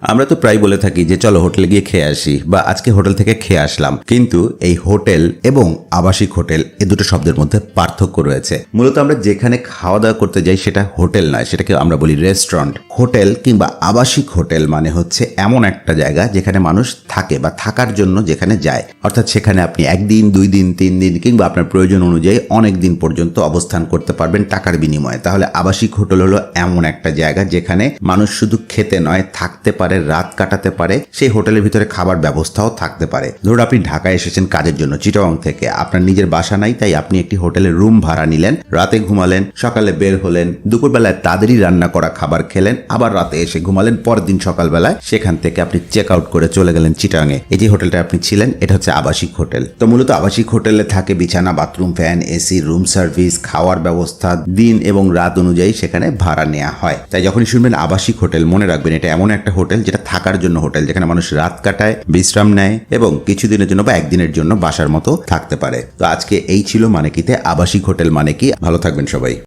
আমরা তো প্রায় বলে থাকি যে চলো হোটেলে গিয়ে খেয়ে আসি বা আজকে হোটেল থেকে খেয়ে আসলাম, কিন্তু এই হোটেল এবং আবাসিক হোটেল এ দুটো শব্দের মধ্যে পার্থক্য রয়েছে। মূলত আমরা যেখানে খাওয়া দাওয়া করতে যাই সেটা হোটেল নয়, সেটাকে আমরা বলি রেস্টুরেন্ট। হোটেল কিংবা আবাসিক হোটেল মানে হচ্ছে এমন একটা জায়গা যেখানে মানুষ থাকে বা থাকার জন্য যেখানে যায়, অর্থাৎ সেখানে আপনি একদিন, 2 দিন, 3 দিন কিংবা আপনার প্রয়োজন অনুযায়ী অনেক দিন পর্যন্ত অবস্থান করতে পারবেন টাকার বিনিময়ে। তাহলে আবাসিক হোটেল হলো এমন একটা জায়গা যেখানে মানুষ শুধু খেতে নয়, থাকতে পারে, রাত কাটাতে পারে, সেই হোটেলের ভিতরে খাবার ব্যবস্থাও থাকতে পারে। ধরুন আপনি ঢাকায় এসেছেন কাজের জন্য চিটাগং থেকে, আপনার নিজের বাসা নাই, তাই আপনি একটি হোটেলের রুম ভাড়া নিলেন, রাতে ঘুমালেন, সকালে বের হলেন, দুপুরবেলায় তাদেরই রান্না করা খাবার খেলেন, আবার রাতে এসে ঘুমালেন, পরের দিন সকালবেলায় সেখান থেকে আপনি চেক আউট করে চলে গেলেন চিটাগংয়ে। এই যে হোটেলটা আপনি ছিলেন এটা হচ্ছে আবাসিক হোটেল। তো মূলত আবাসিক হোটেলে থাকে বিছানা, bathroom, fan, AC, room service, খাওয়ার ব্যবস্থা দিন এবং রাত অনুযায়ী সেখানে ভাড়া নেওয়া হয়। তাই যখনই শুনবেন আবাসিক হোটেল মনে রাখবেন এটা এমন একটা হোটেল যেটা থাকার জন্য হোটেল, যেখানে মানুষ রাত কাটায়, বিশ্রাম নেয় এবং কিছুদিনের জন্য বা একদিনের জন্য বাসার মতো থাকতে পারে। তো আজকে এই ছিল মানে কিতে আবাসিক হোটেল মানে কি। ভালো থাকবেন সবাই।